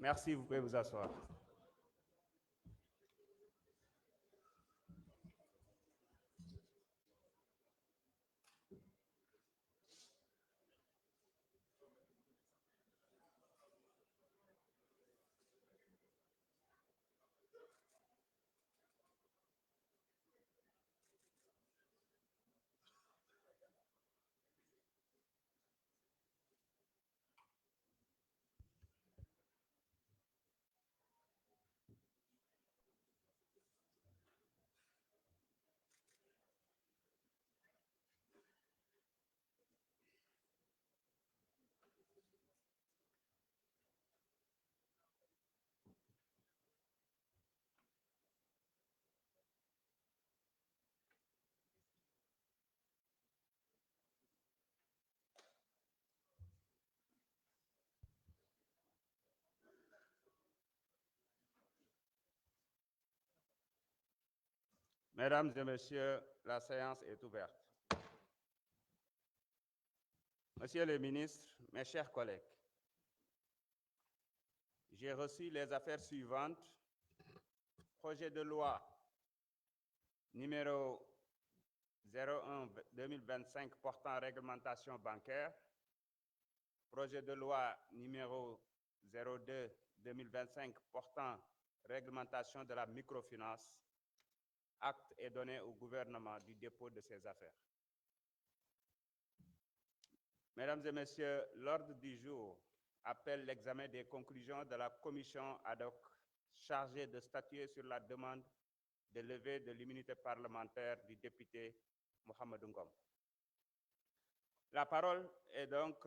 Merci, vous pouvez vous asseoir. Mesdames et messieurs, la séance est ouverte. Monsieur le ministre, mes chers collègues, j'ai reçu les affaires suivantes. Projet de loi numéro 01-2025 portant réglementation bancaire. Projet de loi numéro 02-2025 portant réglementation de la microfinance. Acte est donné au gouvernement du dépôt de ces affaires. Mesdames et messieurs, l'ordre du jour appelle l'examen des conclusions de la commission ad hoc chargée de statuer sur la demande de levée de l'immunité parlementaire du député Mohamedou Ngom. La parole est donc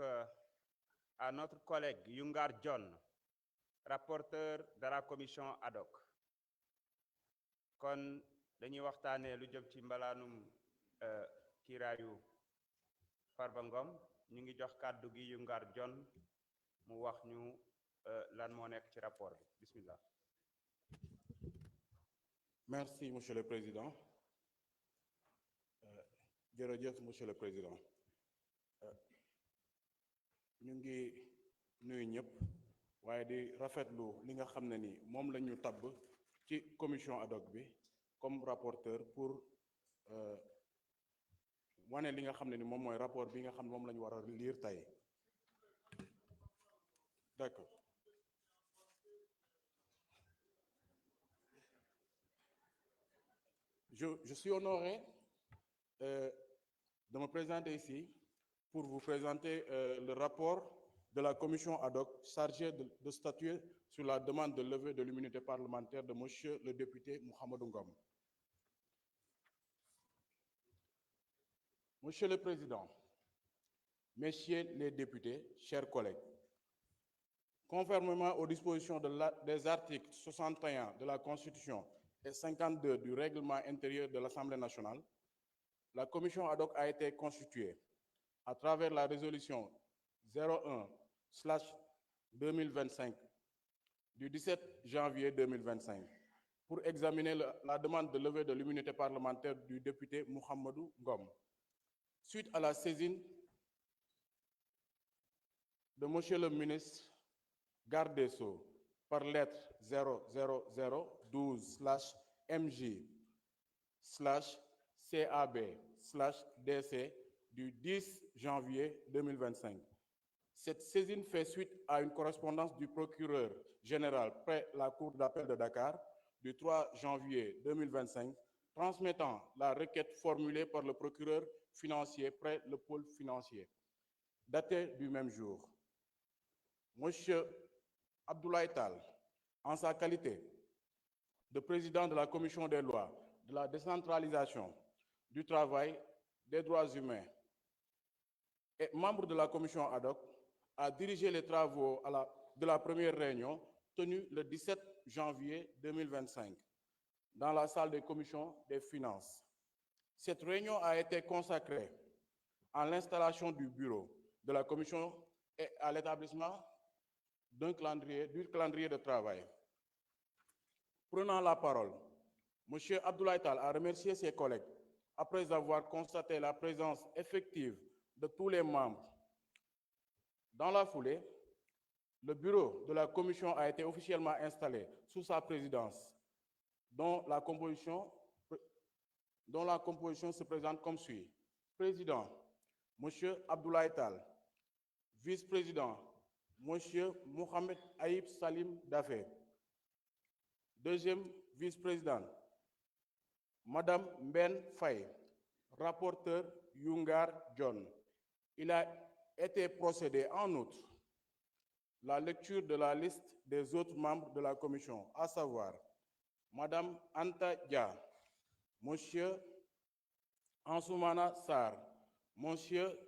à notre collègue Yungar John, rapporteur de la commission ad hoc. Kon dañuy waxtaanee lu jëm ci mbalaanum kiiraayu Farba Ngom ñu ngi jox kàddu gi Yungar John mu wax ñu lan moo nekk ci rapport bi bismillah. Merci, Monsieur le Président. Jërëjëf, Monsieur le Président. Ñu ngi nuyu ñëpp waaye di rafetlu li nga xam ne ni moom la ñu tabb ci commission ad hoc bi comme rapporteur pour wane li nga xam ne ni moom mooy rapport bi nga xam ne moom la ñu war a lire tey. D'accord. Je suis honoré de me présenter ici pour vous présenter le rapport de la commission ad hoc chargée de statuer sur la demande de levée de l'immunité parlementaire de monsieur le député Mohamedou Ngom. Monsieur le Président, messieurs les députés, chers collègues, conformément aux dispositions des articles 61 de la Constitution et 52 du règlement intérieur de l'Assemblée nationale, la commission ad hoc a été constituée à travers la résolution 01/2025 du 17 janvier 2025 pour examiner la demande de levée de l'immunité parlementaire du député Mohamedou Ngom. Suite à la saisine de monsieur le ministre Garde des Sceaux par lettre 00012/MJ/CAB/DC du 10 janvier 2025. Cette saisine fait suite à une correspondance du procureur général près la Cour d'appel de Dakar du 3 janvier 2025, transmettant la requête formulée par le procureur financier près le pôle financier, datée du même jour. Monsieur Abdoulaye Tall, en sa qualité de président de la commission des lois, de la décentralisation, du travail, des droits humains et membre de la commission ad hoc, a dirigé les travaux de la première réunion tenue le 17 janvier 2025 dans la salle des commissions des finances. Cette réunion a été consacrée à l'installation du bureau de la commission et à l'établissement du calendrier de travail. Prenant la parole, M. Abdoulaye Tall a remercié ses collègues après avoir constaté la présence effective de tous les membres. Dans la foulée, Le bureau de la commission a été officiellement installé sous sa présidence, dont la composition se présente comme suit. Président, M. Abdoulaye Tal. Vice-président, M. Mohamed Aïb Salim Dafé. Deuxième vice-président, Madame Mben Faye. Rapporteur, Yungar John. Il a été procédé en outre la lecture de la liste des autres membres de la commission, à savoir Madame Anta Dia, Monsieur Ansoumana Sarr, Monsieur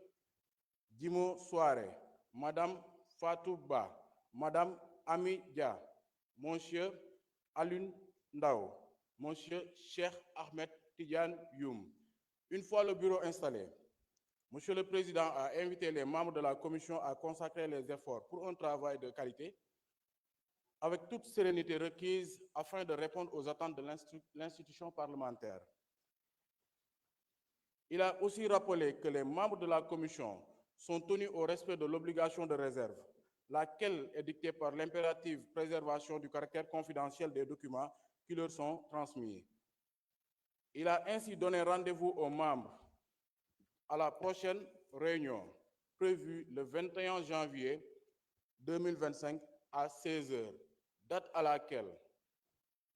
Dimo Soare, Madame Fatou Ba, Madame Ami Dia, Monsieur Alun Ndao, Monsieur Cheikh Ahmed Tidiane Youm. Une fois le bureau installé, Monsieur le Président a invité les membres de la commission à consacrer les efforts pour un travail de qualité avec toute sérénité requise afin de répondre aux attentes de l'institution parlementaire. Il a aussi rappelé que les membres de la commission sont tenus au respect de l'obligation de réserve, laquelle est dictée par l'impérative préservation du caractère confidentiel des documents qui leur sont transmis. Il a ainsi donné rendez-vous aux membres à la prochaine réunion prévue le 21 janvier 2025 à 16 h, date à laquelle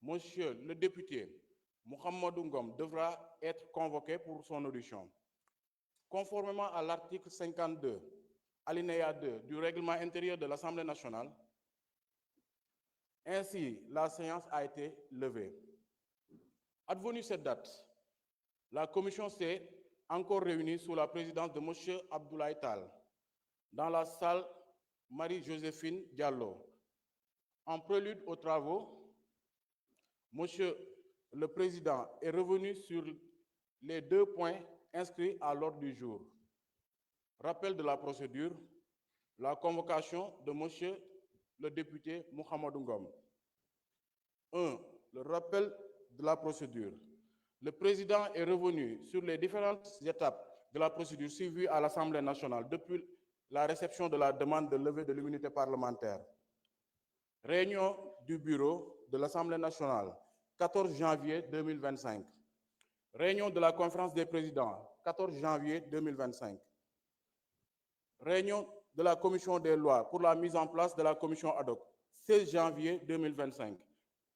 Monsieur le député Mohamedou Ngom devra être convoqué pour son audition. Conformément à l'article 52, alinéa 2 du règlement intérieur de l'Assemblée nationale, ainsi la séance a été levée. Advenue cette date, la commission s'est encore réunie sous la présidence de M. Abdoulaye Tal dans la salle Marie-Joséphine Diallo. En prélude aux travaux, M. le Président est revenu sur les 2 points inscrits à l'ordre du jour. Rappel de la procédure, la convocation de M. le député Mohamedou Ngom. 1. Le rappel de la procédure. Le Président est revenu sur les différentes étapes de la procédure suivie à l'Assemblée nationale depuis la réception de la demande de levée de l'immunité parlementaire. Réunion du bureau de l'Assemblée nationale, 14 janvier 2025. Réunion de la conférence des présidents, 14 janvier 2025. Réunion de la commission des lois pour la mise en place de la commission ad hoc, 16 janvier 2025.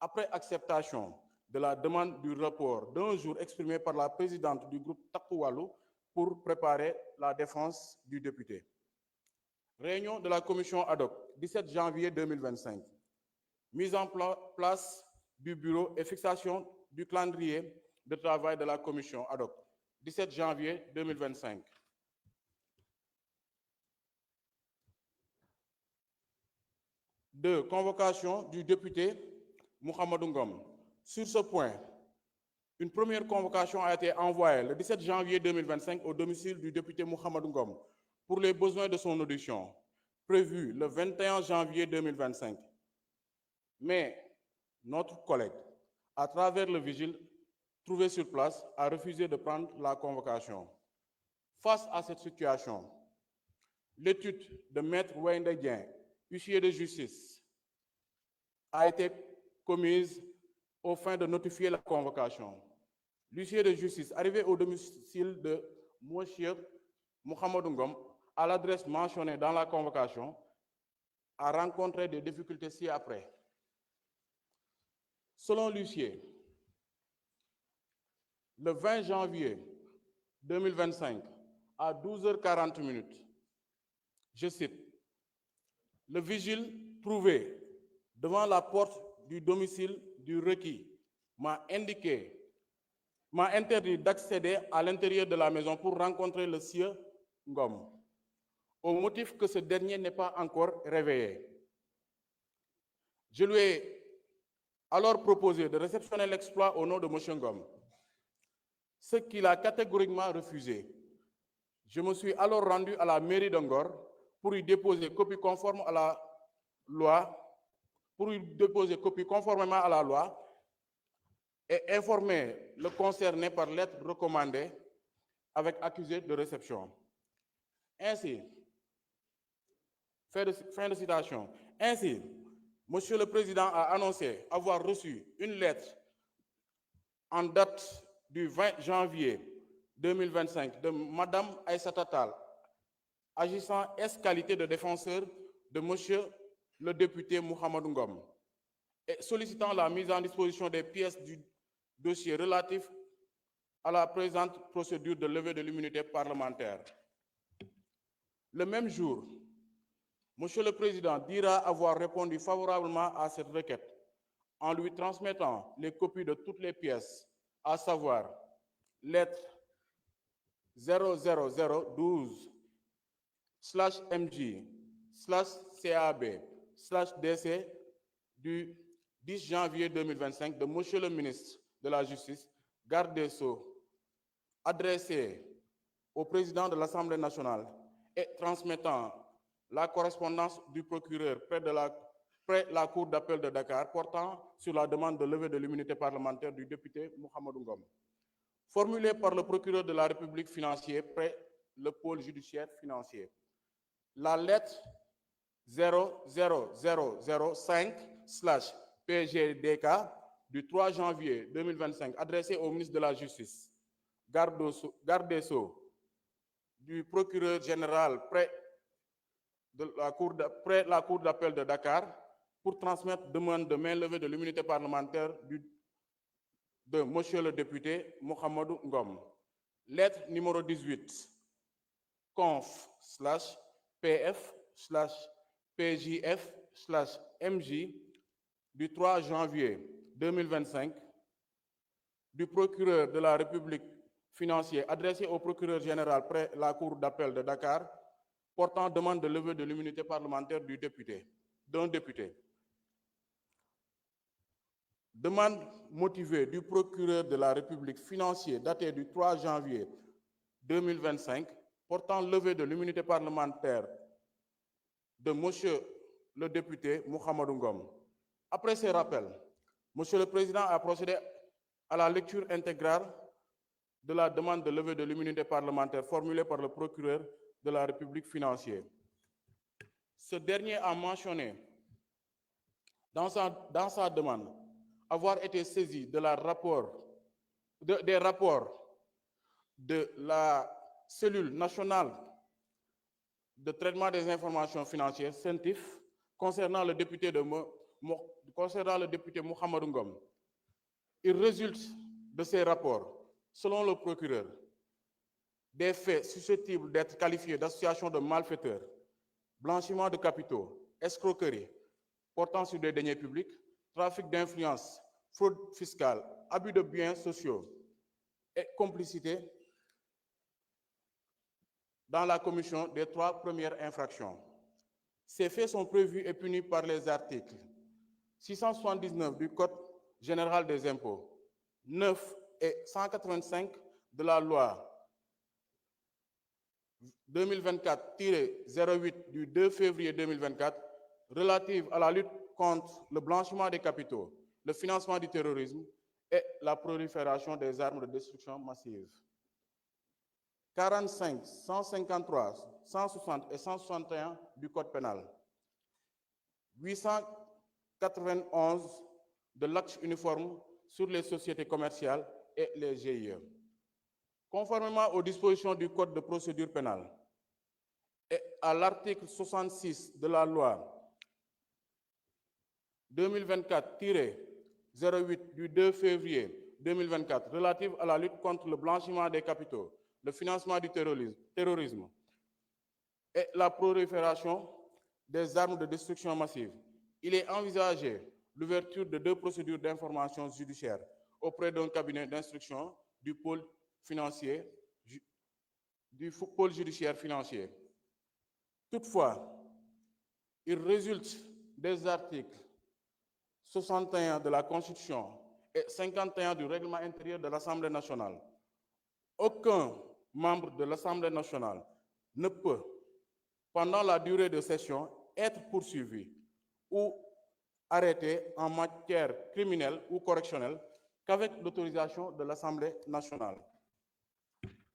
Après acceptation de la demande du report d'un jour exprimée par la présidente du groupe Takoualou pour préparer la défense du député. Réunion de la commission ad hoc, 17 janvier 2025. Mise en place du bureau et fixation du calendrier de travail de la commission ad hoc, 17 janvier 2025. Deux, convocation du député Mohamedou Ngom. Sur ce point, une première convocation a été envoyée le 17 janvier 2025 au domicile du député Mohamedou Ngom pour les besoins de son audition, prévue le 21 janvier 2025. Mais notre collègue, à travers le vigile trouvé sur place, a refusé de prendre la convocation. Face à cette situation, l'étude de Maître Wendedien, huissier de justice, a été commise aux fins de notifier la convocation. L'huissier de justice, arrivé au domicile de M. Mohamedou Ngom, à l'adresse mentionnée dans la convocation, a rencontré des difficultés ci-après. Selon l'huissier, le 20 janvier 2025, à 12 h 40, je cite, le vigile trouvé devant la porte du domicile du requis m'a interdit d'accéder à l'intérieur de la maison pour rencontrer le sieur Ngom, au motif que ce dernier n'est pas encore réveillé. Je lui ai alors proposé de réceptionner l'exploit au nom de M. Ngom, ce qu'il a catégoriquement refusé. Je me suis alors rendu à la mairie d'Angor pour y déposer copie conforme à la loi, conformément à la loi et informer le concerné par lettre recommandée avec accusé de réception. Ainsi, fin de citation. Ainsi, Monsieur le Président a annoncé avoir reçu une lettre en date du 20 janvier 2025 de Madame Aïssata Tall, agissant qualité de défenseur de Monsieur le député Mohamedou Ngom, et sollicitant la mise en disposition des pièces du dossier relatif à la présente procédure de levée de l'immunité parlementaire. Le même jour, Monsieur le Président dira avoir répondu favorablement à cette requête en lui transmettant les copies de toutes les pièces, à savoir lettre 00012/MJ/CAB/DC du 10 janvier 2025 de Monsieur le ministre de la Justice, garde des Sceaux, adressée au président de l'Assemblée nationale et transmettant la correspondance du procureur près la Cour d'appel de Dakar portant sur la demande de levée de l'immunité parlementaire du député Mohamedou Ngom, formulée par le procureur de la République financier près le pôle judiciaire financier. La lettre 00005/PGDK du 3 janvier 2025 adressée au ministre de la Justice, garde des Sceaux, du procureur général près la Cour d'appel de Dakar pour transmettre demande de mainlevée de l'immunité parlementaire de Monsieur le député Mohamedou Ngom. Lettre numéro 18, conf/pf/pjf/mj du 3 janvier 2025 du procureur de la République financier adressé au procureur général près la Cour d'appel de Dakar portant demande de levée de l'immunité parlementaire d'un député. Demande motivée du procureur de la République financier datée du 3 janvier 2025 portant levée de l'immunité parlementaire de Monsieur le député Mohamedou Ngom. Après ces rappels, Monsieur le Président a procédé à la lecture intégrale de la demande de levée de l'immunité parlementaire formulée par le procureur de la République financier. Ce dernier a mentionné dans sa demande avoir été saisi des rapports de la cellule nationale de traitement des informations financières, CENTIF, concernant le député Mohamedou Ngom. Il résulte de ces rapports, selon le procureur, des faits susceptibles d'être qualifiés d'association de malfaiteurs, blanchiment de capitaux, escroquerie, portant sur des deniers publics, trafic d'influence, fraude fiscale, abus de biens sociaux et complicité dans la commission des 3 premières infractions. Ces faits sont prévus et punis par les articles 679 du Code général des impôts, 9 et 185 de la loi 2024-08 du 2 février 2024 relative à la lutte contre le blanchiment des capitaux, le financement du terrorisme et la prolifération des armes de destruction massive. 45, 153, 160 et 161 du Code pénal. 891 de l'acte uniforme sur les sociétés commerciales et les GIE. Conformément aux dispositions du Code de procédure pénale et à l'article 66 de la loi 2024-08 du 2 février 2024 relative à la lutte contre le blanchiment des capitaux, le financement du terrorisme et la prolifération des armes de destruction massive, il est envisagé l'ouverture de 2 procédures d'information judiciaire auprès d'un cabinet d'instruction du pôle judiciaire financier. Toutefois, il résulte des articles 61 de la Constitution et 51 du règlement intérieur de l'Assemblée nationale. Aucun membre de l'Assemblée nationale ne peut, pendant la durée de session, être poursuivi ou arrêté en matière criminelle ou correctionnelle qu'avec l'autorisation de l'Assemblée nationale.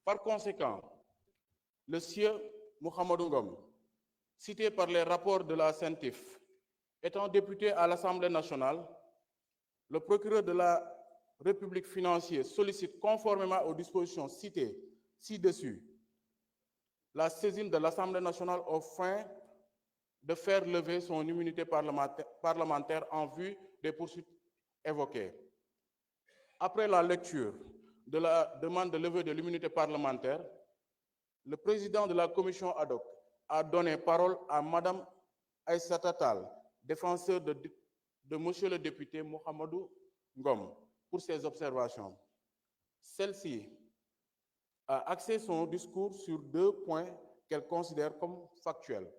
Par conséquent, le sieur Mohamedou Ngom, cité par les rapports de la CENTIF Étant député à l'Assemblée nationale, le procureur de la République financier sollicite, conformément aux dispositions citées ci-dessus, la saisine de l'Assemblée nationale aux fins de faire lever son immunité parlementaire en vue des poursuites évoquées. Après la lecture de la demande de levée de l'immunité parlementaire, le président de la commission ad hoc a donné parole à Madame Aïssata Tall, défenseur de Monsieur le député Mohamedou Ngom, pour ses observations. Celle-ci a axé son discours sur 2 points qu'elle considère comme factuels.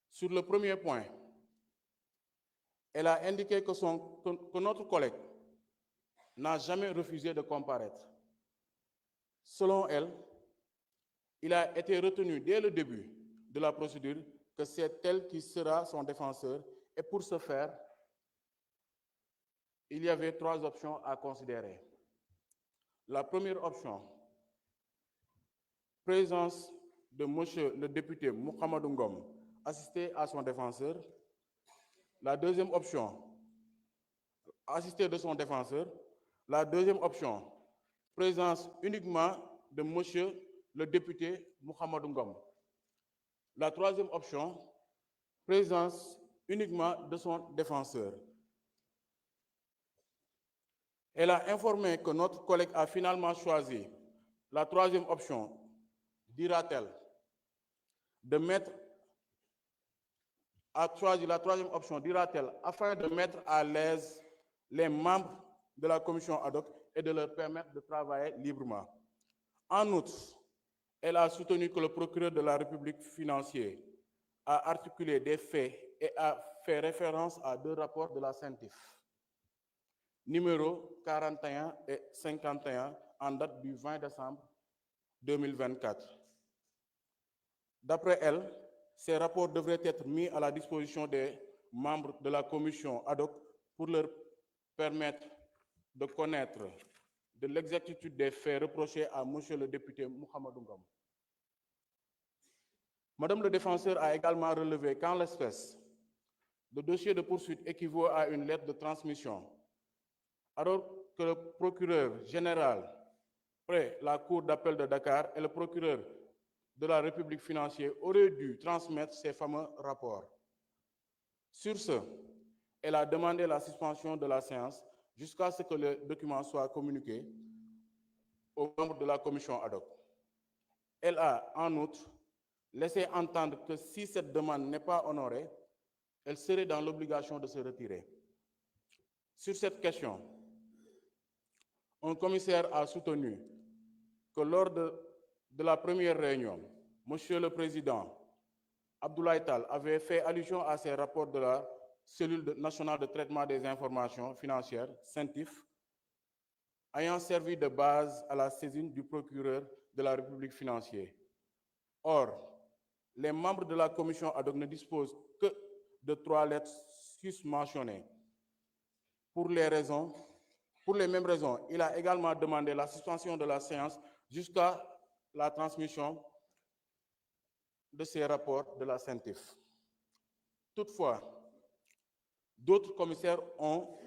Sur le premier point, elle a indiqué que notre collègue n'a jamais refusé de comparaître. Selon elle, il a été retenu dès le début de la procédure que c'est elle qui sera son défenseur, et pour ce faire, il y avait 3 options à considérer. La première option, présence de monsieur le député Mohamedou Ngom, assisté à son défenseur. La deuxième option, assisté de son défenseur. La deuxième option, présence uniquement de monsieur le député Mohamedou Ngom. La troisième option, présence uniquement de son défenseur. Elle a informé que notre collègue a finalement choisi la troisième option, dira-t-elle, afin de mettre à l'aise les membres de la commission ad hoc et de leur permettre de travailler librement. En outre, elle a soutenu que le procureur de la République financier a articulé des faits et a fait référence à 2 rapports de la CENTIF, numéro 41 et 51, en date du 20 décembre 2024. D'après elle, ces rapports devraient être mis à la disposition des membres de la commission ad hoc pour leur permettre de connaître de l'exactitude des faits reprochés à monsieur le député Mohamedou Ngom. Madame le défenseur a également relevé qu'en l'espèce, le dossier de poursuite équivaut à une lettre de transmission, alors que le procureur général près la Cour d'appel de Dakar et le procureur de la République financier auraient dû transmettre ces fameux rapports. Sur ce, elle a demandé la suspension de la séance jusqu'à ce que le document soit communiqué aux membres de la commission ad hoc. Elle a, en outre, laissé entendre que si cette demande n'est pas honorée, elle serait dans l'obligation de se retirer. Sur cette question, un commissaire a soutenu que lors de la première réunion, Monsieur le Président Abdoulaye Tall avait fait allusion à ces rapports de la Cellule nationale de traitement des informations financières, CENTIF, ayant servi de base à la saisine du procureur de la République financier. Or, les membres de la commission ad hoc ne disposent que de 3 lettres susmentionnées. Pour les mêmes raisons, il a également demandé la suspension de la séance jusqu'à la transmission de ces rapports de la CENTIF. Toutefois, d'autres commissaires ont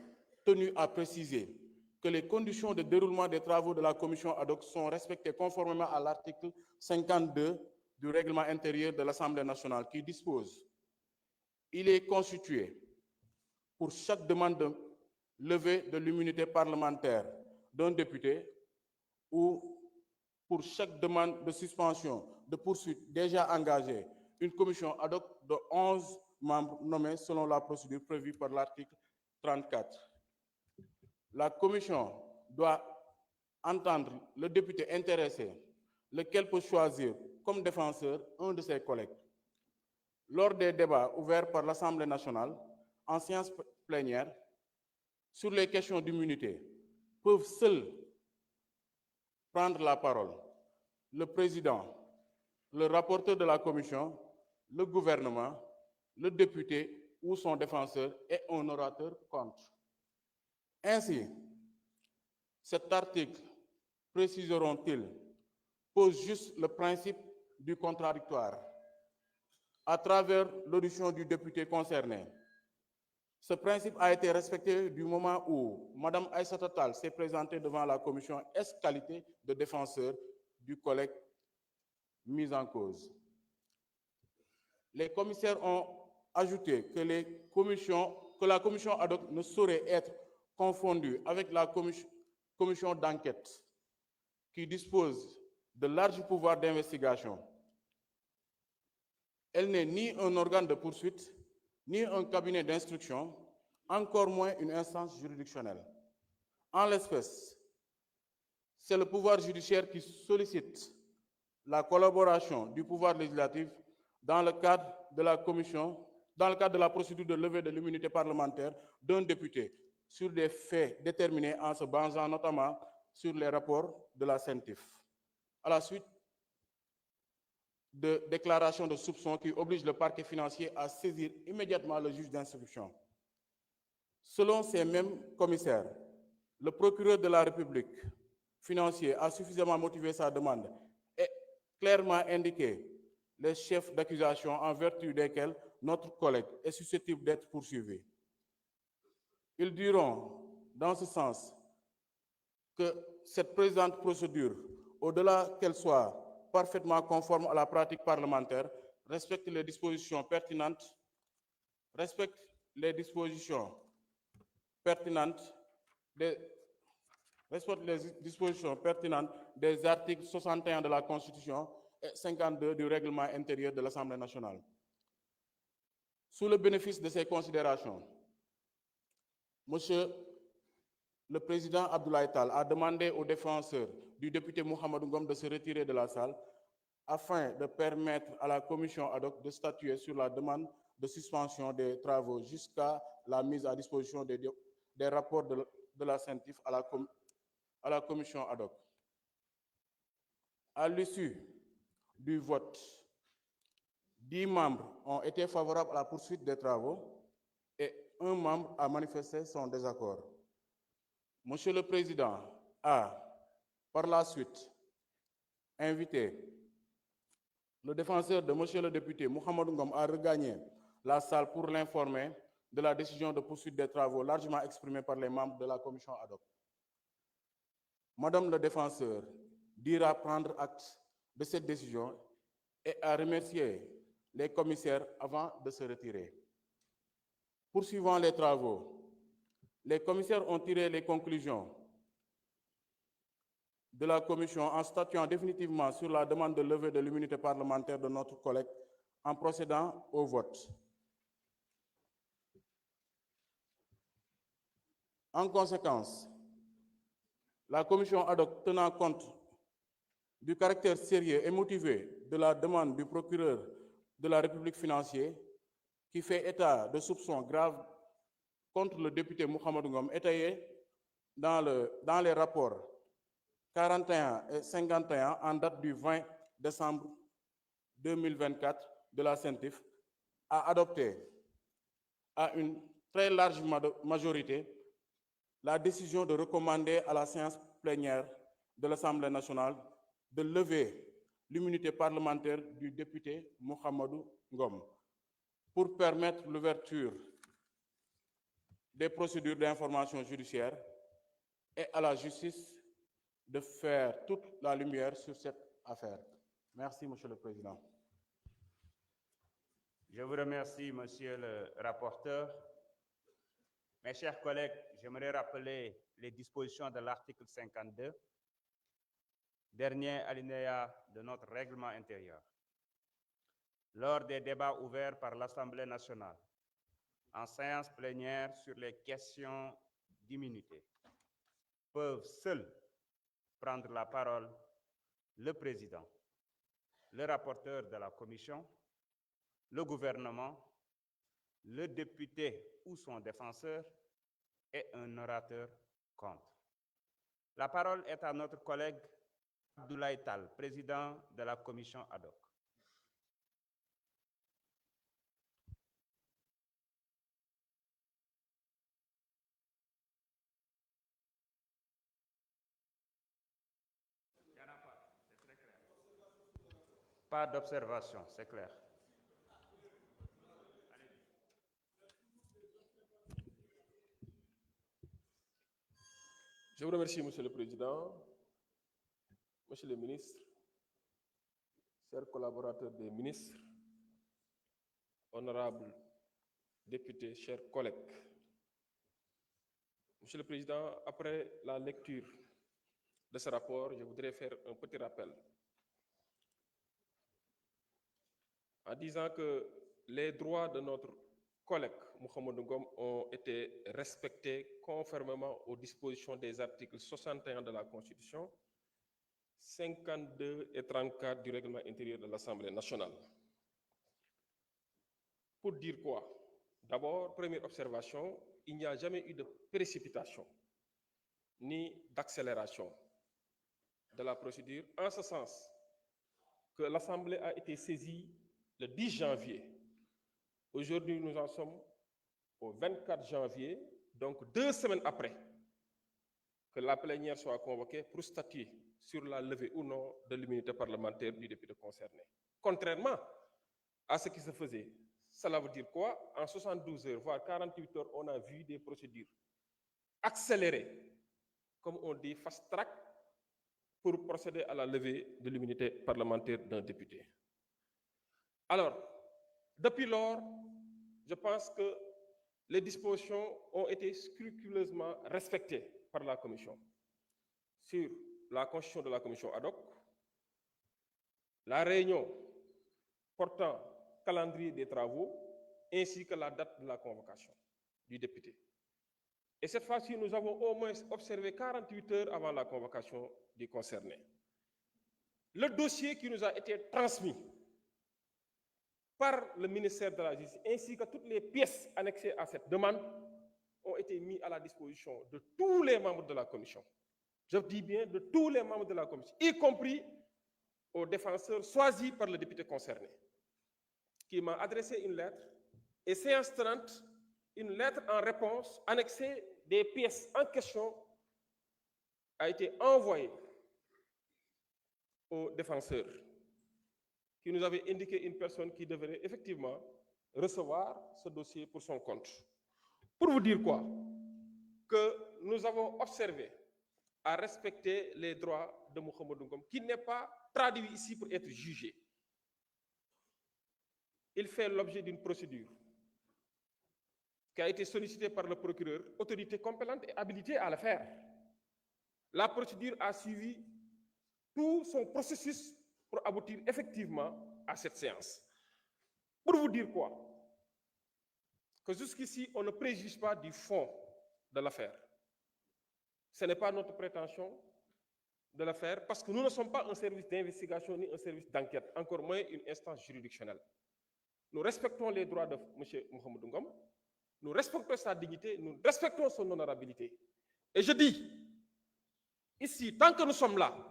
tenu à préciser que les conditions de déroulement des travaux de la commission ad hoc sont respectées conformément à l'article 52 du règlement intérieur de l'Assemblée nationale qui dispose: il est constitué pour chaque demande de levée de l'immunité parlementaire d'un député ou pour chaque demande de suspension de poursuite déjà engagée, une commission ad hoc de 11 membres nommés selon la procédure prévue par l'article 34. La commission doit entendre le député intéressé, lequel peut choisir comme défenseur un de ses collègues. Lors des débats ouverts par l'Assemblée nationale en séance plénière sur les questions d'immunité, peuvent seuls prendre la parole le président, le rapporteur de la commission, le gouvernement, le député ou son défenseur et un orateur contre. Ainsi, cet article, préciseront-ils, pose juste le principe du contradictoire à travers l'audition du député concerné. Ce principe a été respecté du moment où Mme Aïssata Tall s'est présentée devant la commission qualité de défenseur du collègue mis en cause. Les commissaires ont ajouté que la commission ad hoc ne saurait être confondue avec la commission d'enquête qui dispose de larges pouvoirs d'investigation. Elle n'est ni un organe de poursuite, ni un cabinet d'instruction, encore moins une instance juridictionnelle. En l'espèce, c'est le pouvoir judiciaire qui sollicite la collaboration du pouvoir législatif dans le cadre de la procédure de levée de l'immunité parlementaire d'un député sur des faits déterminés en se basant notamment sur les rapports de la CENTIF. À la suite de déclarations de soupçons qui obligent le parquet financier à saisir immédiatement le juge d'instruction. Selon ces mêmes commissaires, le procureur de la République financier a suffisamment motivé sa demande et clairement indiqué les chefs d'accusation en vertu desquels notre collègue est susceptible d'être poursuivi. Ils diront dans ce sens que cette présente procédure, au-delà qu'elle soit parfaitement conforme à la pratique parlementaire, respecte les dispositions pertinentes des articles 61 de la Constitution et 52 du règlement intérieur de l'Assemblée nationale. Sous le bénéfice de ces considérations, Monsieur le président Abdoulaye Tall a demandé au défenseur du député Mohamedou Ngom de se retirer de la salle afin de permettre à la commission ad hoc de statuer sur la demande de suspension des travaux jusqu'à la mise à disposition des rapports de la CENTIF à la commission ad hoc. À l'issue du vote, 10 membres ont été favorables à la poursuite des travaux et un membre a manifesté son désaccord. Monsieur le Président a, par la suite, invité le défenseur de Monsieur le député Mohamedou Ngom à regagner la salle pour l'informer de la décision de poursuite des travaux largement exprimée par les membres de la commission ad hoc. Madame le défenseur dira prendre acte de cette décision et à remercier les commissaires avant de se retirer. Poursuivant les travaux, les commissaires ont tiré les conclusions de la commission en statuant définitivement sur la demande de levée de l'immunité parlementaire de notre collègue en procédant au vote. En conséquence, la commission ad hoc, tenant compte du caractère sérieux et motivé de la demande du procureur de la République financier qui fait état de soupçons graves contre le député Mohamedou Ngom étayé dans les rapports 41 et 51 en date du 20 décembre 2024 de la CENTIF, a adopté à une très large majorité la décision de recommander à la séance plénière de l'Assemblée nationale de lever l'immunité parlementaire du député Mohamedou Ngom pour permettre l'ouverture des procédures d'information judiciaire et à la justice de faire toute la lumière sur cette affaire. Merci, Monsieur le Président. Je vous remercie, Monsieur le rapporteur. Mes chers collègues, j'aimerais rappeler les dispositions de l'article 52, dernier alinéa de notre règlement intérieur. Lors des débats ouverts par l'Assemblée nationale, en séance plénière sur les questions d'immunité, peuvent seuls prendre la parole le président, le rapporteur de la commission, le gouvernement, le député ou son défenseur et un orateur contre. La parole est à notre collègue Abdoulaye Tall, président de la commission ad hoc. Pas d'observation, c'est clair. Je vous remercie, Monsieur le Président, Monsieur le Ministre, chers collaborateurs des ministres, honorables députés, chers collègues. Monsieur le Président, après la lecture de ce rapport, je voudrais faire un petit rappel en disant que les droits de notre collègue Mohamedou Ngom ont été respectés conformément aux dispositions des articles 61 de la Constitution, 52 et 34 du règlement intérieur de l'Assemblée nationale. Pour dire quoi? D'abord, première observation, il n'y a jamais eu de précipitation ni d'accélération de la procédure, en ce sens que l'Assemblée a été saisie le 10 janvier. Aujourd'hui, nous en sommes au 24 janvier, donc 2 semaines après que la plénière soit convoquée pour statuer sur la levée ou non de l'immunité parlementaire du député concerné. Contrairement à ce qui se faisait. Cela veut dire quoi? En 72 heures, voire 48 heures, on a vu des procédures accélérées, comme on dit, fast track, pour procéder à la levée de l'immunité parlementaire d'un député. Alors, depuis lors, je pense que les dispositions ont été scrupuleusement respectées par la Commission sur la constitution de la Commission ad hoc, la réunion portant calendrier des travaux, ainsi que la date de la convocation du député. Et cette fois-ci, nous avons au moins observé 48 heures avant la convocation du concerné. Le dossier qui nous a été transmis par le ministère de la Justice, ainsi que toutes les pièces annexées à cette demande, ont été mis à la disposition de tous les membres de la commission. Je dis bien de tous les membres de la commission, y compris aux défenseurs choisis par le député concerné, qui m'a adressé une lettre, et séance tenante, une lettre en réponse annexée des pièces en question a été envoyée aux défenseurs, qui nous avait indiqué une personne qui devrait effectivement recevoir ce dossier pour son compte. Pour vous dire quoi? Que nous avons observé à respecter les droits de Mohamedou Ngom, qui n'est pas traduit ici pour être jugé. Il fait l'objet d'une procédure qui a été sollicitée par le procureur, autorité compétente et habilitée à le faire. La procédure a suivi tout son processus pour aboutir effectivement à cette séance. Pour vous dire quoi? Que jusqu'ici, on ne préjuge pas du fond de l'affaire. Ce n'est pas notre prétention de le faire parce que nous ne sommes pas un service d'investigation ni un service d'enquête, encore moins une instance juridictionnelle. Nous respectons les droits de M. Mohamedou Ngom, nous respectons sa dignité, nous respectons son honorabilité. Et je dis, ici, tant que nous sommes là,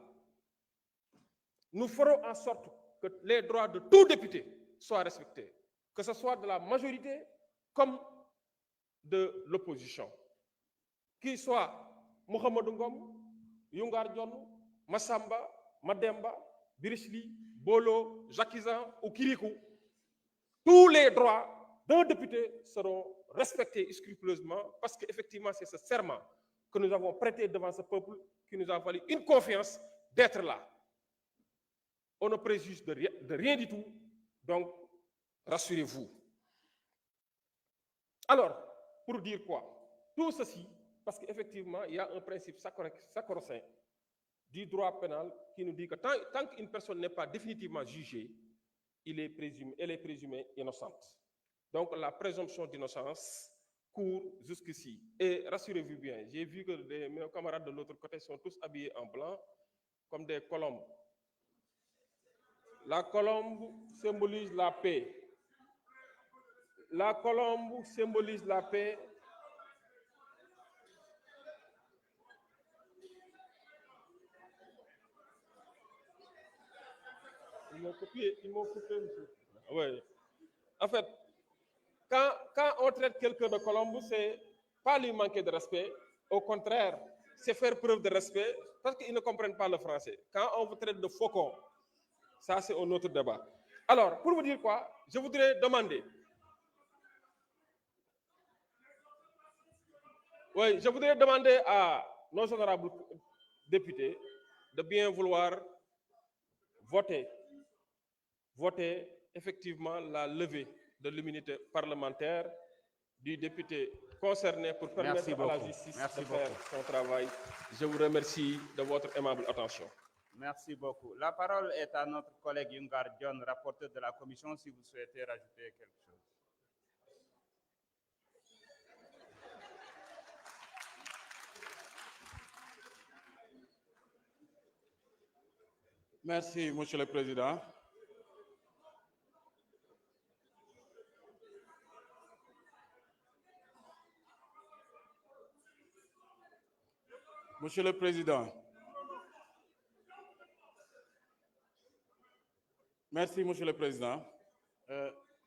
nous ferons en sorte que les droits de tout député soient respectés, que ce soit de la majorité comme de l'opposition. Qu'il soit Mohamedou Ngom, Yungar Dione, Massamba, Mademba, Birishli, Bolo, Jacquizan ou Kirikou, tous les droits d'un député seront respectés scrupuleusement parce qu'effectivement, c'est ce serment que nous avons prêté devant ce peuple qui nous a valu une confiance d'être là. On ne préjuge de rien du tout, donc rassurez-vous. Alors, pour dire quoi? Tout ceci, parce qu'effectivement, il y a un principe sacro-saint du droit pénal qui nous dit que tant qu'une personne n'est pas définitivement jugée, elle est présumée innocente. Donc la présomption d'innocence court jusqu'ici. Et rassurez-vous bien, j'ai vu que mes camarades de l'autre côté sont tous habillés en blanc, comme des colombes. La colombe symbolise la paix. La colombe symbolise la paix. Ils m'ont coupé, monsieur. Oui. En fait, quand on traite quelqu'un de colombe, c'est pas lui manquer de respect. Au contraire, c'est faire preuve de respect parce qu'ils ne comprennent pas le français. Quand on vous traite de faucon, ça c'est un autre débat. Alors, pour vous dire quoi, je voudrais demander. Oui, je voudrais demander à nos honorables députés de bien vouloir voter effectivement la levée de l'immunité parlementaire du député concerné pour permettre à la justice de faire son travail. Je vous remercie de votre aimable attention. Merci beaucoup. La parole est à notre collègue Yungar John, rapporteur de la commission, si vous souhaitez rajouter quelque chose. Merci, Monsieur le Président. Monsieur le Président. Merci, Monsieur le Président.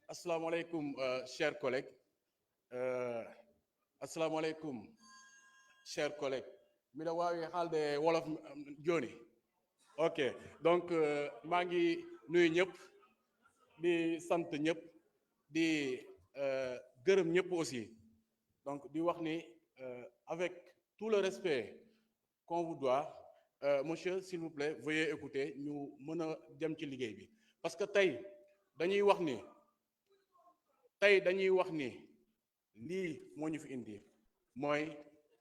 Assalamu alaikum, chers collègues. Assalamu alaikum, chers collègues. Mi la waawi haalde wolof joni. Ok, donc maa ngi nuyu ñëpp di sant ñëpp di gërëm ñëpp aussi. Donc di wax ni avec tout le respect qu'on vous doit, monsieur, s'il vous plaît, veuillez écouter ñu mën a dem ci liggéey bi. Parce que tey dañuy wax ni lii moo ñu fi indi mooy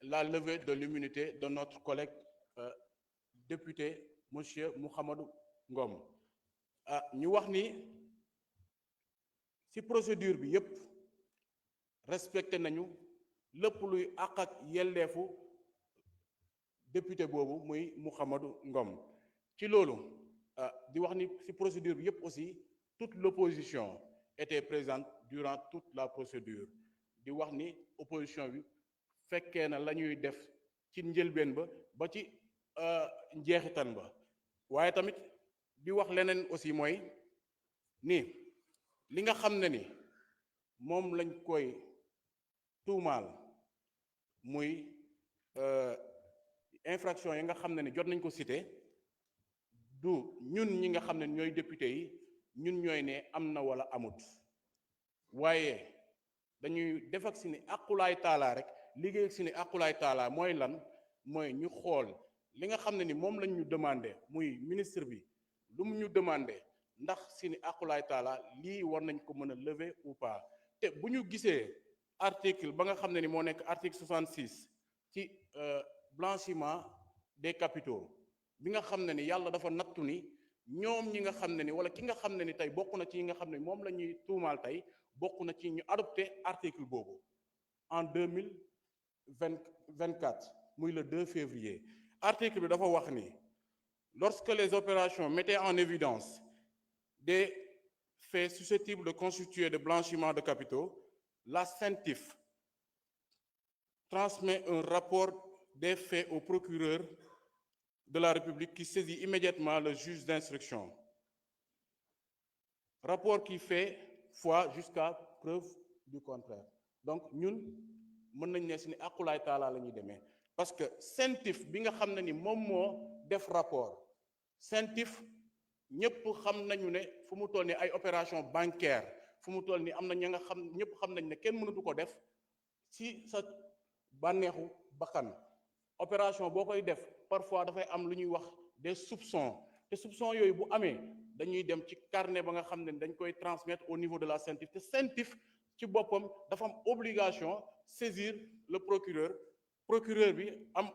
la levée de l'immunité de notre collègue député monsieur Mouhamadou Ngom. ñu wax ni ci procédure bi yépp respecté nañu lépp luy àq ak yelleefu député boobu muy Mouhamadou Ngom. ci loolu di wax ni ci procédure bi yépp aussi toute l'opposition était présente durant toute la procédure. di wax ni opposition bi fekkee na la ñuy def ci njëlbeen ba ci njeexitan ba. waaye tamit di wax leneen aussi mooy ni li nga xam ne ni moom lañ koy tuumaal muy infraction yi nga xam ne ni jot nañ ko cité du ñun ñi nga xam ne ñooy député yi ñun ñooy ne am na wala amut waaye dañuy def ak si ni aqulaay taalaa rek liggéey ak si ni aqulaay taalaa mooy lan mooy ñu xool li nga xam ne ni moom lañ ñu demandé muy ministre bi lu mu ñu demandé ndax si ni aqulaay taala lii war nañ ko mën a lever ou pas. te bu ñu gisee article ba nga xam ne ni moo nekk article 66 ci blanchiment des capitaux bi nga xam ne ni yàlla dafa nattu ni ñoom ñi nga xam ne ni wala ki nga xam ne ni tey bokk na ci yi nga xam ne moom la ñuy tuumaal tey bokk na ci ñu adopté article boobu en 2024 muy le 2 février. article bi dafa wax ni lorsque les opérations mettaient en évidence des faits susceptibles de constituer de blanchiment de capitaux, la CENTIF transmet un rapport des faits au procureur de la République qui saisit immédiatement le juge d'instruction. Rapport qui fait foi jusqu'à preuve du contraire. Donc ñun mën nañ ne si ni aqulaay taala la ñuy demee parce que CENTIF bi nga xam ne ni moom moo def rapport CENTIF ñëpp xam nañu ne fu mu toll ni ay opération bancaire fu mu toll ni am na ña nga xam ñëpp xam nañ ne kenn mënatu ko def si sa bànneexu bakkan opération boo koy def parfois dafay am lu ñuy wax des soupçons te soupçons yooyu bu amee dañuy dem ci carnet ba nga xam ne dañ koy transmettre au niveau de la CENTIF te CENTIF ci boppam dafa am obligation saisir le procureur bi am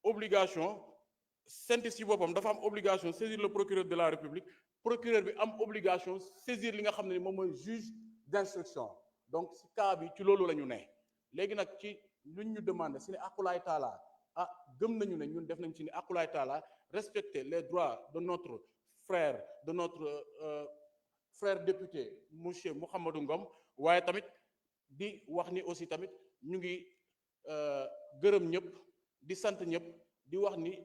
obligation CENTIF ci boppam dafa am obligation saisir le procureur de la République procureur bi am obligation saisir li nga xam ne moom mooy juge d'instruction donc ci cas bi ci loolu la ñu ne léegi nag ci luñ ñu demandé si ne aqulaay taala gëm nañu ne ñun def nañ ci ni aqulaay taala respecter les droits de notre frère frère député monsieur Mouhamadou Ngom waaye tamit di wax ni aussi tamit ñu ngi gërëm ñëpp di sant ñëpp di wax ni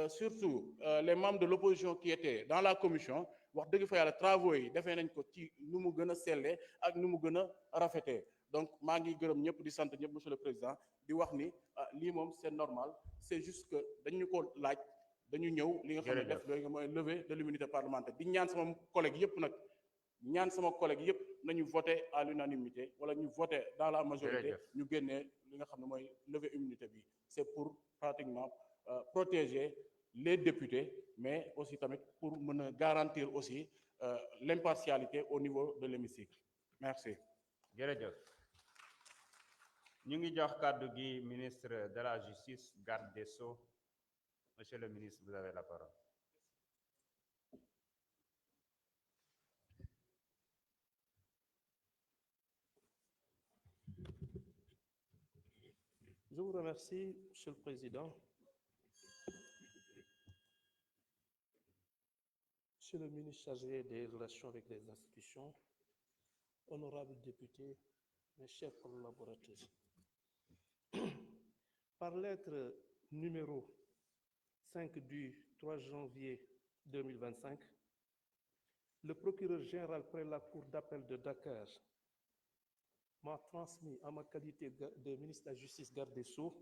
surtout les membres de l'opposition qui étaient dans la commission wax dëgg fa yàlla travaux yi defee nañ ko ci nu mu gën a sellee ak nu mu gën a rafetee donc maa ngi gërëm ñëpp di sant ñëpp monsieur le président di wax ni lii moom c'est normal c'est juste que dañu ko laaj dañu ñëw li nga xam ne def loolu mooy levée de l'immunité parlementaire di ñaan sama collègue yëpp nag ñaan sama collègue yëpp nañu voté à l'unanimité wala ñu voté dans la majorité Jërëjëf. ñu génnee li nga xam ne mooy lever immunité bi c'est pour pratiquement protéger les députés mais aussi tamit pour mën a garantir aussi l'impartialité au niveau de l'hémicycle merci. Jërëjëf. Ñu ngi jox kàddu gi ministre de la Justice, garde des Sceaux. Monsieur le ministre, vous avez la parole. Je vous remercie, Monsieur le Président. Monsieur le ministre chargé des relations avec les institutions, honorables députés, mes chers collaborateurs. Par lettre numéro 5 du 3 janvier 2025, le procureur général près la Cour d'appel de Dakar m'a transmis en ma qualité de ministre de la Justice, garde des Sceaux,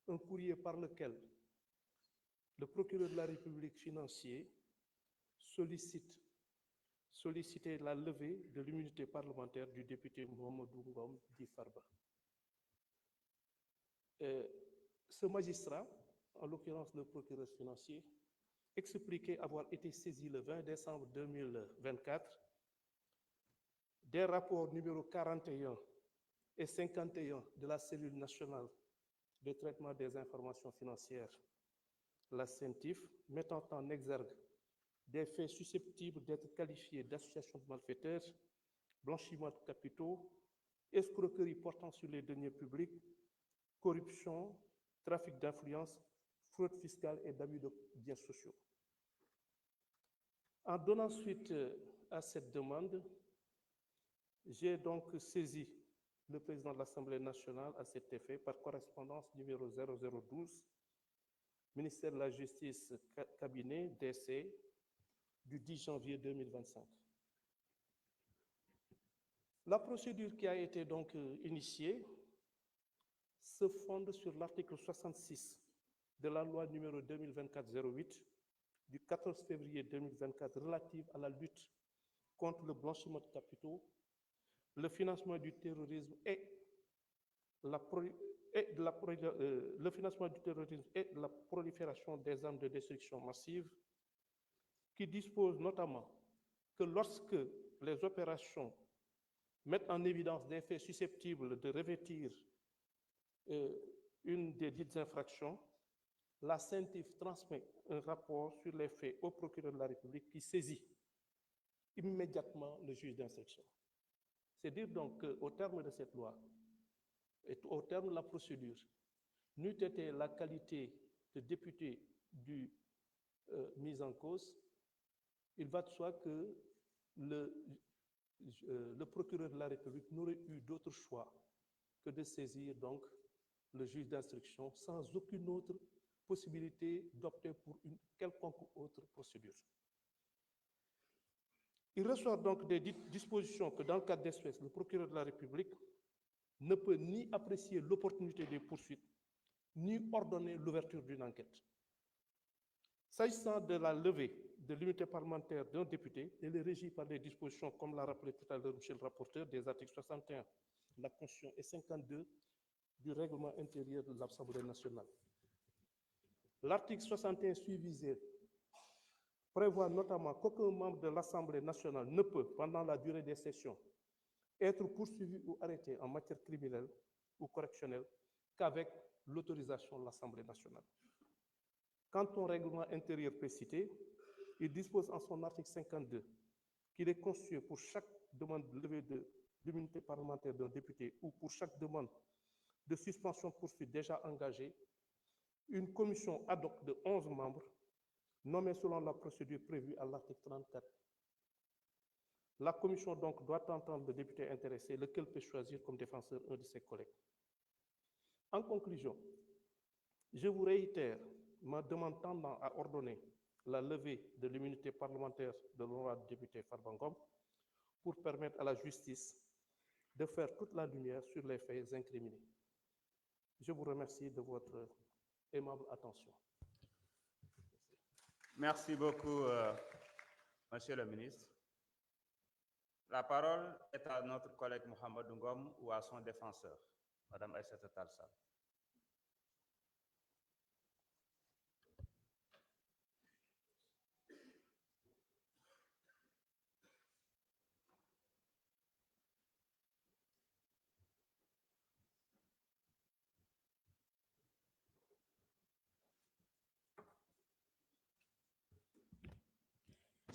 un courrier par lequel le procureur de la République financier sollicitait la levée de l'immunité parlementaire du député Mamadou Ngom Di Farba. Ce magistrat, en l'occurrence le procureur financier, expliquait avoir été saisi le 20 décembre 2024 des rapports numéro 41 et 51 de la cellule nationale de traitement des informations financières, la CENTIF, mettant en exergue des faits susceptibles d'être qualifiés d'association de malfaiteurs, blanchiment de capitaux, escroquerie portant sur les deniers publics, corruption, trafic d'influence, fraude fiscale et d'abus de biens sociaux. En donnant suite à cette demande, j'ai donc saisi le président de l'Assemblée nationale à cet effet par correspondance numéro 0012, ministère de la Justice, cabinet DC, du 10 janvier 2025. La procédure qui a été donc initiée se fonde sur l'article 66 de la loi numéro 2024-08 du 14 février 2024 relative à la lutte contre le blanchiment de capitaux, le financement du terrorisme et la prolifération des armes de destruction massive, qui dispose notamment que lorsque les opérations mettent en évidence des faits susceptibles de revêtir une des dites infractions, la CENTIF transmet un rapport sur les faits au procureur de la République qui saisit immédiatement le juge d'instruction. C'est dire donc qu'au terme de cette loi et au terme de la procédure, n'eût été la qualité de député du mis en cause, il va de soi que le procureur de la République n'aurait eu d'autre choix que de saisir donc le juge d'instruction sans aucune autre possibilité d'opter pour une quelconque autre procédure. Il ressort donc des dispositions que dans le cas d'espèce, le procureur de la République ne peut ni apprécier l'opportunité des poursuites, ni ordonner l'ouverture d'une enquête. S'agissant de la levée de l'immunité parlementaire d'un député, elle est régie par des dispositions, comme l'a rappelé tout à l'heure M. le rapporteur, des articles 61 de la Constitution et 52 du règlement intérieur de l'Assemblée nationale. L'article 61 suivisé prévoit notamment qu'aucun membre de l'Assemblée nationale ne peut, pendant la durée des sessions, être poursuivi ou arrêté en matière criminelle ou correctionnelle qu'avec l'autorisation de l'Assemblée nationale. Quant au règlement intérieur précité, il dispose en son article 52 qu'il est constitué pour chaque demande de levée de l'immunité parlementaire d'un député ou pour chaque demande de suspension de poursuite déjà engagée, une commission ad hoc de 11 membres nommée selon la procédure prévue à l'article 34. La commission donc doit entendre le député intéressé, lequel peut choisir comme défenseur un de ses collègues. En conclusion, je vous réitère ma demande tendant à ordonner la levée de l'immunité parlementaire de l'honorable député Farba Ngom pour permettre à la justice de faire toute la lumière sur les faits incriminés. Je vous remercie de votre aimable attention. Merci beaucoup, Monsieur le ministre. La parole est à notre collègue Mohamed Ngom ou à son défenseur, Madame Aïssata Tall Sall.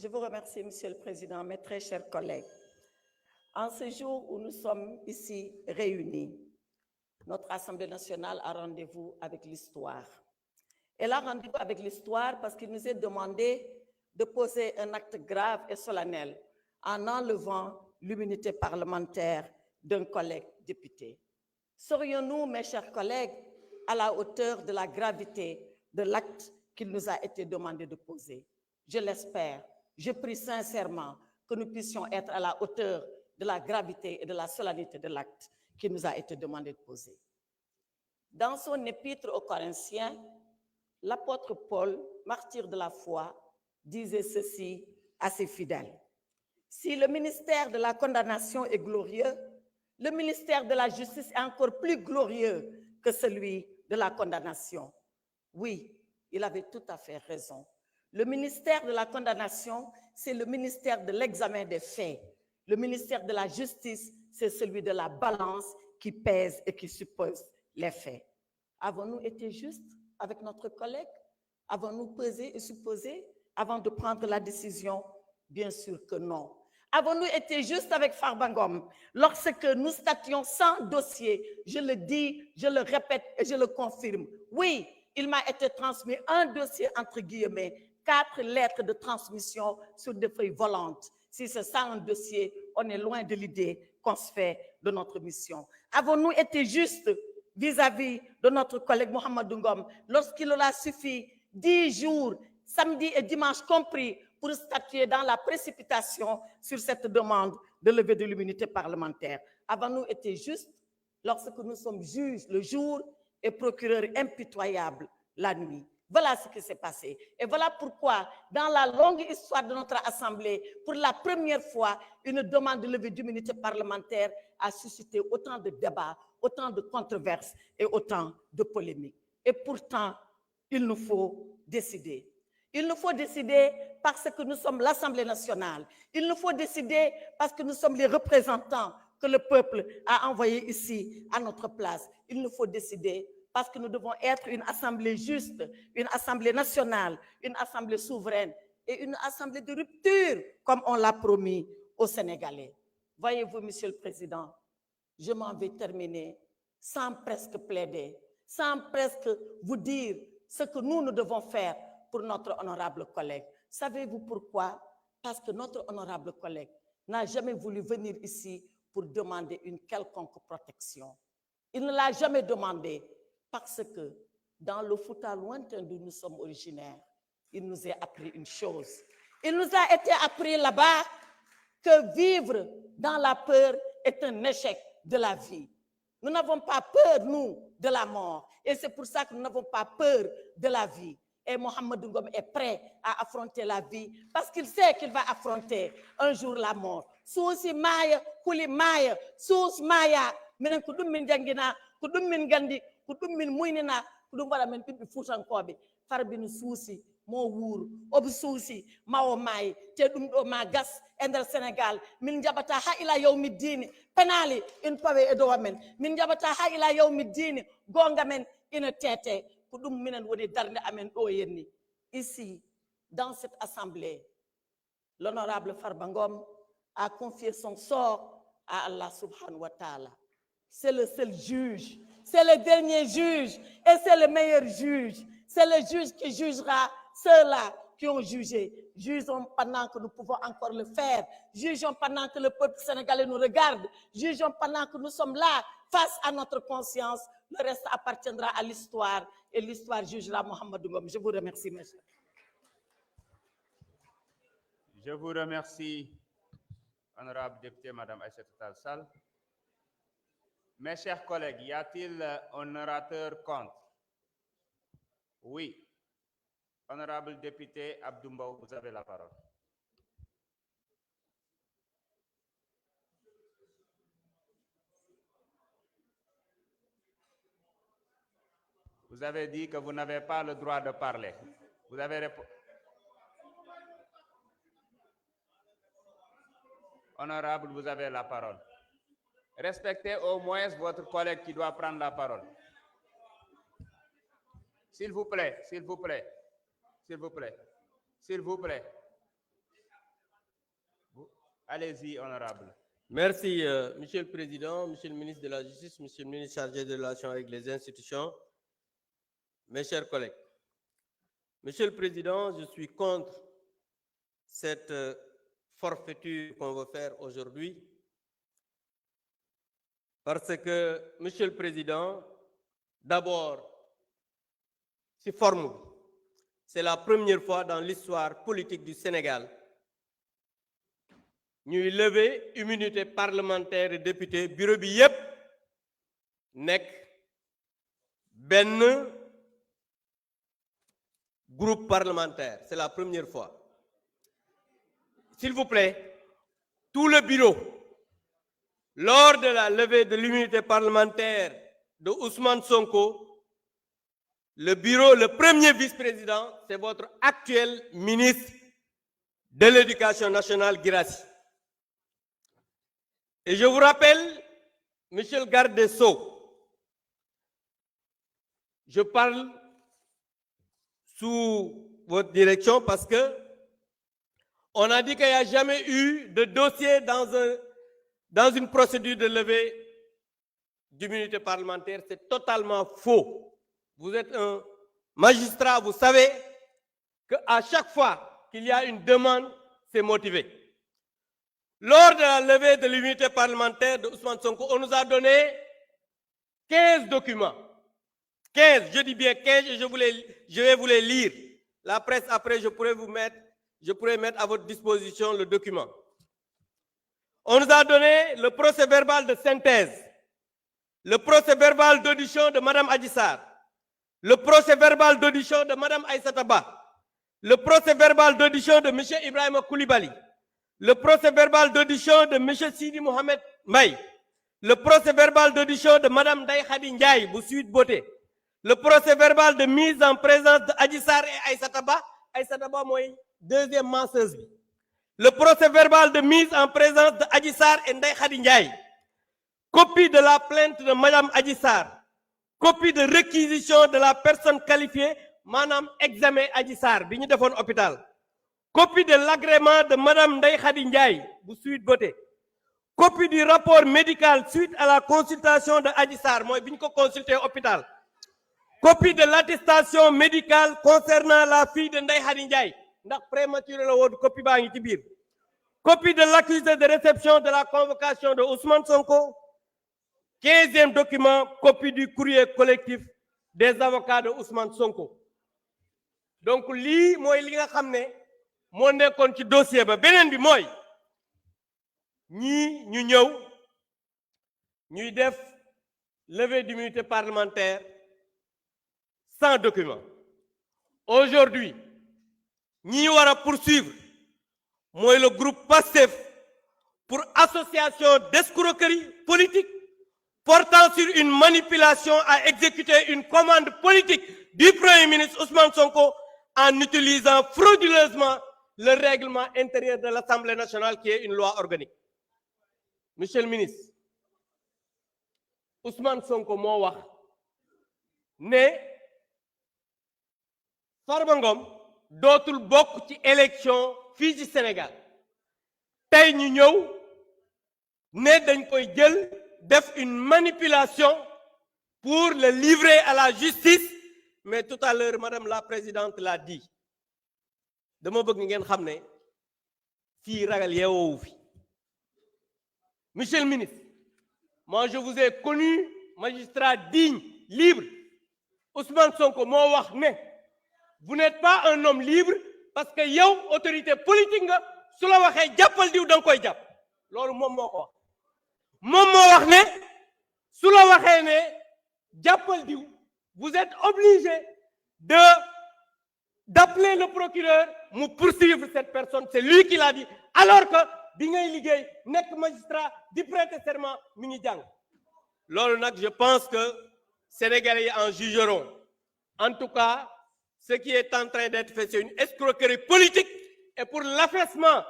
Je vous remercie, Monsieur le Président, mes très chers collègues. En ce jour où nous sommes ici réunis, notre Assemblée nationale a rendez-vous avec l'histoire. Elle a rendez-vous avec l'histoire parce qu'il nous est demandé de poser un acte grave et solennel en enlevant l'immunité parlementaire d'un collègue député. Serions-nous, mes chers collègues, à la hauteur de la gravité de l'acte qu'il nous a été demandé de poser? Je l'espère. Je prie sincèrement que nous puissions être à la hauteur de la gravité et de la solennité de l'acte qui nous a été demandé de poser. Dans son épître aux Corinthiens, l'apôtre Paul, martyr de la foi, disait ceci à ses fidèles. Si le ministère de la condamnation est glorieux, le ministère de la justice est encore plus glorieux que celui de la condamnation. Oui, il avait tout à fait raison. Le ministère de la condamnation, c'est le ministère de l'examen des faits. Le ministère de la justice, c'est celui de la balance qui pèse et qui suppose les faits. Avons-nous été justes avec notre collègue? Avons-nous pesé et supposé avant de prendre la décision? Bien sûr que non. Avons-nous été justes avec Farba Ngom lorsque nous stations sans dossier? Je le dis, je le répète et je le confirme. Oui, il m'a été transmis un dossier entre guillemets, 4 lettres de transmission sur des feuilles volantes. Si c'est ça un dossier, on est loin de l'idée qu'on se fait de notre mission. Avons-nous été justes vis-à-vis de notre collègue Mohamed Ngom lorsqu'il aura suffi 10 jours, samedi et dimanche compris, pour statuer dans la précipitation sur cette demande de levée de l'immunité parlementaire? Avons-nous été justes lorsque nous sommes juges le jour et procureurs impitoyables la nuit? Voilà ce qui s'est passé. Et voilà pourquoi, dans la longue histoire de notre Assemblée, pour la première fois, une demande de levée d'immunité parlementaire a suscité autant de débats, autant de controverses et autant de polémiques. Et pourtant, il nous faut décider. Il nous faut décider parce que nous sommes l'Assemblée nationale. Il nous faut décider parce que nous sommes les représentants que le peuple a envoyés ici à notre place. Il nous faut décider parce que nous devons être une assemblée juste, une assemblée nationale, une assemblée souveraine et une assemblée de rupture, comme on l'a promis aux Sénégalais. Voyez-vous, Monsieur le Président, je m'en vais terminer sans presque plaider, sans presque vous dire ce que nous devons faire pour notre honorable collègue. Savez-vous pourquoi? Parce que notre honorable collègue n'a jamais voulu venir ici pour demander une quelconque protection. Il ne l'a jamais demandé parce que dans le Fouta lointain d'où nous sommes originaires, il nous a appris une chose. Il nous a été appris là-bas que vivre dans la peur est un échec de la vie. Nous n'avons pas peur, nous, de la mort. Et c'est pour ça que nous n'avons pas peur de la vie. Et Mohamed Ngom est prêt à affronter la vie parce qu'il sait qu'il va affronter un jour la mort. Sousi maya, kuli maya, sous maya, menen ko dum min jangina, ko dum min gandi, ko dum min muynina, ko dum wala men bibbi futankobe. Farbinu sousi mo wuur obu sousi mawo may te dum do ma gas ender Sénégal min jabata ha ila yawmi dini penali in pawe e do men min jabata ha ila yawmi dini gonga men ina tete. Ici, dans cette assemblée, l'honorable Farba Ngom a confié son sort à Allah subhanahu wa ta'ala. C'est le seul juge, c'est le dernier juge et c'est le meilleur juge. C'est le juge qui jugera ceux-là qui ont jugé. Jugeons pendant que nous pouvons encore le faire. Jugeons pendant que le peuple sénégalais nous regarde. Jugeons pendant que nous sommes là, face à notre conscience. Le reste appartiendra à l'histoire et l'histoire jugera Mohamed Ngom. Je vous remercie, monsieur. Je vous remercie, honorable député, Madame Aïssata Tall Sall. Mes chers collègues, y a-t-il un orateur contre? Oui. Honorable député Abdou Mbow, vous avez la parole. Vous avez dit que vous n'avez pas le droit de parler. Vous avez répondu. Honorable, vous avez la parole. Respectez au moins votre collègue qui doit prendre la parole. S'il vous plaît, s'il vous plaît, s'il vous plaît, s'il vous plaît. Allez-y, honorable. Merci, Monsieur le Président, Monsieur le ministre de la Justice, Monsieur le ministre chargé des relations avec les institutions, mes chers collègues. Monsieur le Président, je suis contre cette forfaiture qu'on veut faire aujourd'hui parce que, Monsieur le Président, d'abord, c'est formule. C'est la première fois dans l'histoire politique du Sénégal ñuy lever immunité parlementaire et député bureau bi yépp nekk benn groupe parlementaire. C'est la première fois. S'il vous plaît, tout le bureau, lors de la levée de l'immunité parlementaire de Ousmane Sonko, le bureau, le premier vice-président, c'est votre actuel ministre de l'Éducation nationale, Guirassy. Et je vous rappelle, Monsieur le garde des Sceaux, je parle sous votre direction parce que on a dit qu'il n'y a jamais eu de dossier dans une procédure de levée d'immunité parlementaire. C'est totalement faux. Vous êtes un magistrat, vous savez qu'à chaque fois qu'il y a une demande, c'est motivé. Lors de la levée de l'immunité parlementaire de Ousmane Sonko, on nous a donné 15 documents. 15, je dis bien 15, et je vais vous les lire. La presse, après, je pourrais mettre à votre disposition le document. On nous a donné le procès-verbal de synthèse, le procès-verbal d'audition de Mme Adji Sarr, le procès-verbal d'audition de Mme Aïssata Ba, le procès-verbal d'audition de M. Ibrahima Koulibaly, le procès-verbal d'audition de M. Sidi Mohamed Mbaye, le procès-verbal d'audition de Mme Ndeye Khady Ndiaye, bu Sweet Beauté, le procès-verbal de mise en présence de Adji Sarr et Aïssata Ba mooy deuxième menseuse bi, le procès-verbal de mise en présence de Adji Sarr et Ndeye Khady Ndiaye, copie de la plainte de Mme Adji Sarr, copie de réquisition de la personne qualifiée, maanaam examen Adji Sarr bi ñu defoon hôpital, copie de l'agrément de Mme Ndeye Khady Ndiaye bu Sweet Beauté, copie du rapport médical suite à la consultation de Adji Sarr mooy bi ñu ko consulté hôpital, copie de l'attestation médicale concernant la fille de Ndeye Khady Ndiaye ndax prématuré la woon copie baa ngi ci biir, copie de l'accusé de réception de la convocation de Ousmane Sonko, 15e document, copie du courrier collectif des avocats de Ousmane Sonko. Donc lii mooy li nga xam ne moo nekkoon ci dossier ba. Beneen bi mooy ñii ñu ñëw ñuy def levée d'immunité parlementaire sans document. Aujourd'hui ñi war a poursuivre mooy le groupe PASTEF pour association d'escroquerie politique portant sur une manipulation à exécuter une commande politique du Premier ministre Ousmane Sonko en utilisant frauduleusement le règlement intérieur de l'Assemblée nationale qui est une loi organique. Monsieur le ministre, Ousmane Sonko moo wax ne Farba Ngom dootul bokk ci élection fii ci Sénégal. Tey ñu ñëw ne dañ koy jël def une manipulation pour le livrer à la justice, mais tout à l'heure madame la présidente l'a dit. Dama bëgg ngeen xam ne fii ragal yeewoowu fi. Monsieur le ministre, moi je vous ai connu magistrat digne, libre. Ousmane Sonko moo wax ne vous n'êtes pas un homme libre parce que yow autorité politique nga, su la waxee jàppal diw da nga koy jàpp. Loolu moom moo ko wax. Moom moo wax ne su la waxee ne jàppal diw, vous êtes obligé d'appeler le procureur mu poursuivre cette personne. C'est lui qui l'a dit. Alors que bi ngay liggéey nekk magistrat di prêter serment mi ngi jàng. Loolu nag je pense que Sénégalais yi en jugeront. En tout cas, ce qui est en train d'être fait, c'est une escroquerie politique. Et pour l'affaissement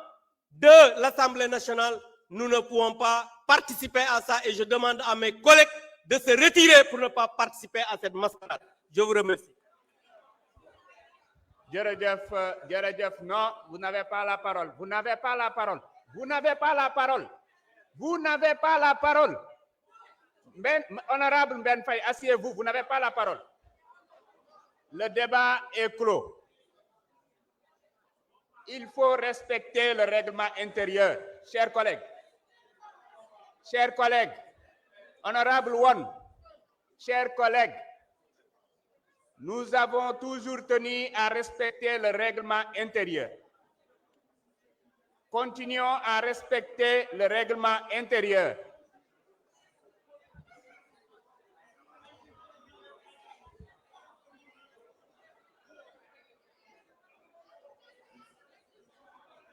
de l'Assemblée nationale, nous ne pouvons pas participer à ça. Et je demande à mes collègues de se retirer pour ne pas participer à cette mascarade. Je vous remercie. Djeredjef, non, vous n'avez pas la parole. Vous n'avez pas la parole. Vous n'avez pas la parole. Vous n'avez pas la parole. Honorable Ben Faye, asseyez-vous, vous n'avez pas la parole. Le débat est clos. Il faut respecter le règlement intérieur. Chers collègues, honorable One, chers collègues, nous avons toujours tenu à respecter le règlement intérieur. Continuons à respecter le règlement intérieur.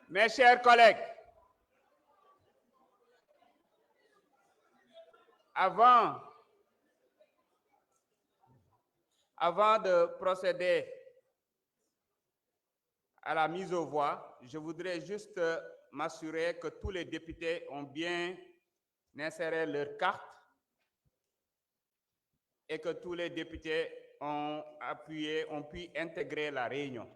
Mes chers collègues, avant de procéder à la mise aux voix, je voudrais juste m'assurer que tous les députés ont bien inséré leur carte et que tous les députés ont pu intégrer la réunion.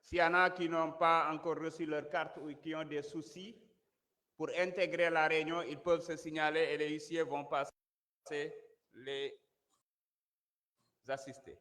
S'il y en a qui n'ont pas encore reçu leur carte ou qui ont des soucis pour intégrer la réunion, ils peuvent se signaler et les huissiers vont passer les assister.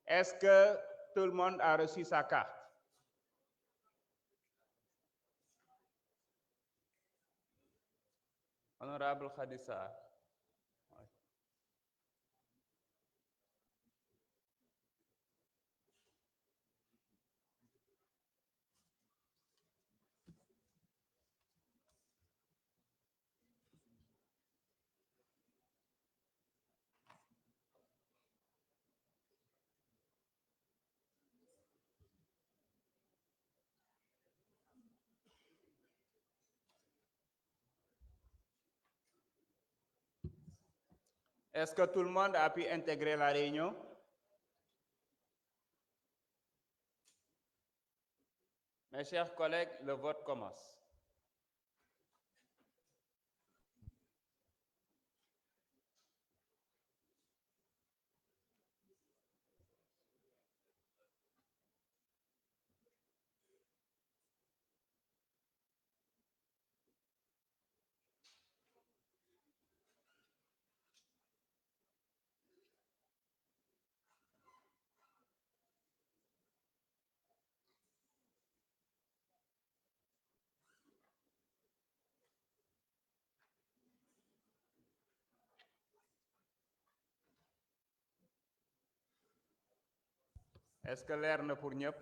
Est-ce que tout le monde a reçu sa carte? Honorable Khadissa. Est-ce que tout le monde a pu intégrer la réunion? Mes chers collègues, le vote commence. Est-ce que l'air na pour ñëpp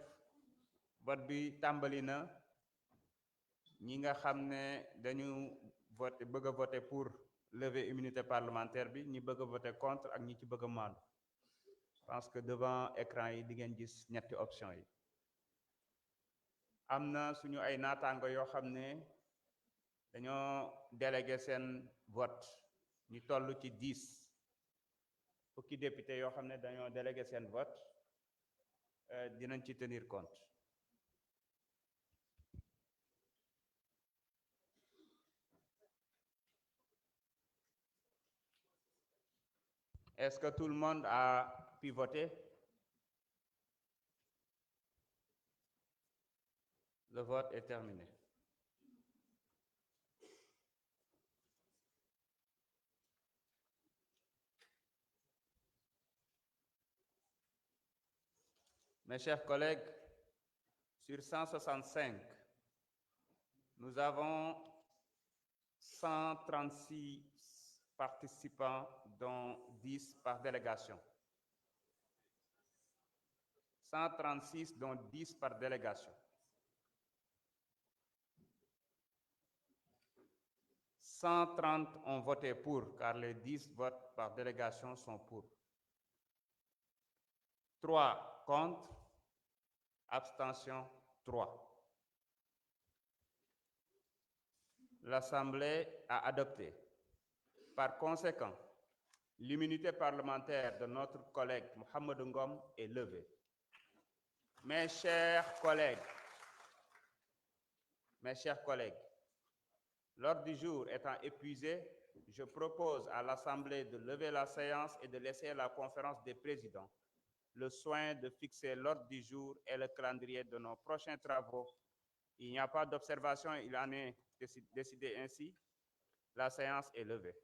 vote bi tàmbali na ñi nga xam ne dañu bëgg a voter pour lever immunité parlementaire bi ñi bëgg a voter contre ak ñi ci bëgg a maandu. Je pense que devant écran yi di ngeen gis ñetti option yi. Am na suñu ay naataango yoo xam ne dañoo délégué seen vote ñu toll ci 10 fukki député yoo xam ne dañoo délégué seen vote dinañ ci tenir compte. Est-ce que tout le monde a pu voter? Le vote est terminé. Mes chers collègues, sur 165, nous avons 136 participants, dont 10 par délégation. 136, dont 10 par délégation. 130 ont voté pour, car les 10 votes par délégation sont pour. 3 contre, abstention 3. L'Assemblée a adopté. Par conséquent, l'immunité parlementaire de notre collègue Mohamed Ngom est levée. Mes chers collègues, l'ordre du jour étant épuisé, je propose à l'Assemblée de lever la séance et de laisser à la conférence des présidents le soin de fixer l'ordre du jour et le calendrier de nos prochains travaux. Il n'y a pas d'observation, il en est décidé ainsi. La séance est levée.